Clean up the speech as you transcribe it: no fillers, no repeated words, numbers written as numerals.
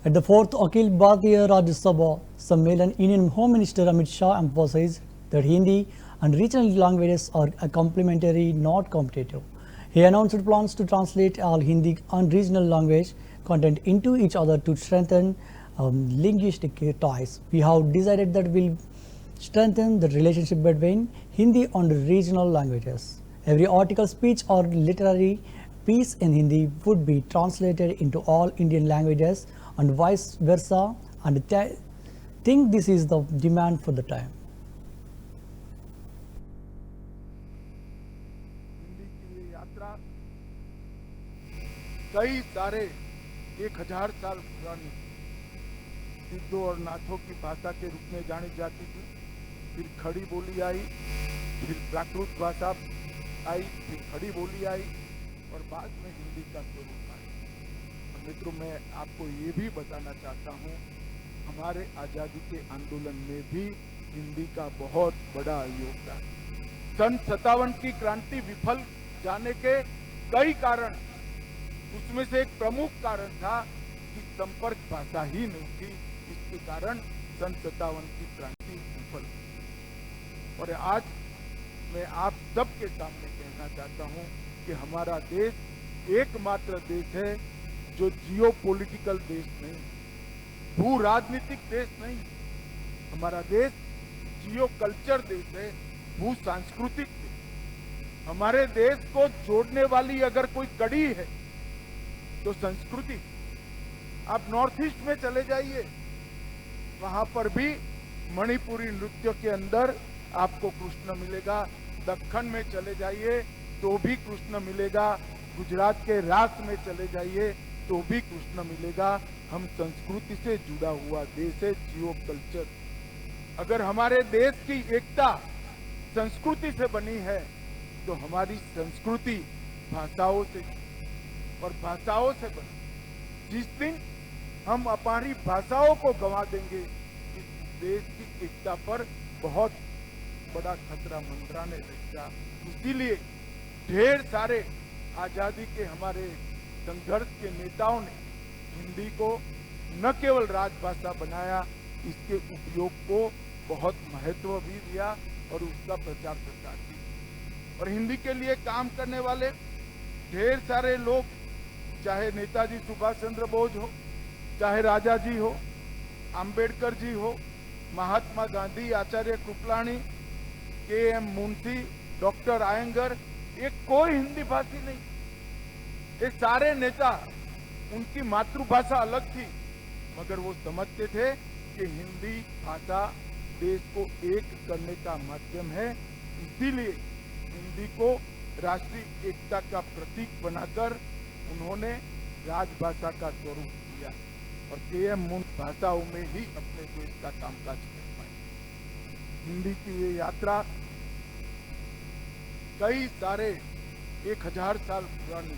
At the fourth Akhil Bharatiya Rajya Sabha Sammelan, Indian Home Minister Amit Shah emphasized that Hindi and regional languages are complementary, not competitive. He announced plans to translate all Hindi and regional language content into each other to strengthen linguistic ties. We have decided that we'll strengthen the relationship between Hindi and regional languages. Every article, speech, or literary piece in Hindi would be translated into all Indian languages and vice versa, and think this is the demand for the time. Hindi की ये यात्रा कई सारे 1000 साल पुरानी सिद्धों और नाथों की भाषा के रूप में जानी जाती थी। फिर खड़ी बोली आई, फिर प्राकृत भाषा आई, फिर खड़ी बोली आई और बाद में हिंदी का स्वरूप आया। और मित्रों, मैं आपको ये भी बताना चाहता हूँ, हमारे आज़ादी के आंदोलन में भी हिंदी का बहुत बड़ा योगदान। सन 57 की क्रांति विफल जाने के कई कारण, उसमें से एक प्रमुख कारण था कि संपर्क भाषा ही नहीं थी। इसके कारण सन 57 की क्रांति विफल हुई। और आज मैं आप सबके सामने कहना चाहता हूं कि हमारा देश एकमात्र देश है जो जियो पॉलिटिकल देश नहीं, भू राजनीतिक देश नहीं। हमारा देश जियो कल्चर देश है, भू सांस्कृतिक देश। हमारे देश को जोड़ने वाली अगर कोई कड़ी है तो संस्कृति। आप नॉर्थ ईस्ट में चले जाइए, वहां पर भी मणिपुरी नृत्य के अंदर आपको कृष्ण मिलेगा। दक्कन में चले जाइए तो भी कृष्ण मिलेगा। गुजरात के रास में चले जाइए तो भी कृष्ण मिलेगा। हम संस्कृति से जुड़ा हुआ देश है, जियो कल्चर। अगर हमारे देश की एकता संस्कृति से बनी है तो हमारी संस्कृति भाषाओं से और भाषाओं से बनी। जिस दिन हम हमारी भाषाओं को गंवा देंगे, इस देश की एकता पर बहुत बड़ा खतरा मंडराने लगेगा। इसीलिए ढेर सारे आजादी के हमारे संघर्ष के नेताओं ने हिंदी को न केवल राजभाषा बनाया, इसके उपयोग को बहुत महत्व भी दिया और उसका प्रचार प्रसार किया। और हिंदी के लिए काम करने वाले ढेर सारे लोग, चाहे नेताजी सुभाष चंद्र बोस हो, चाहे राजा जी हो, अंबेडकर जी हो, महात्मा गांधी, आचार्य कृपलानी, के.एम. मुंशी, डॉक्टर आयंगर, ये कोई हिंदी भाषी नहीं। ये सारे नेता, उनकी मातृभाषा अलग थी, मगर वो समझते थे कि हिंदी भाषा देश को एक करने का माध्यम है। इसीलिए हिंदी को राष्ट्रीय एकता का प्रतीक बनाकर उन्होंने राजभाषा का स्वरूप दिया और के.एम. मुंशी भाषाओं में ही अपने देश का कामकाज कर पाए। हिंदी की ये यात्रा कई सारे 1000 साल पुरानी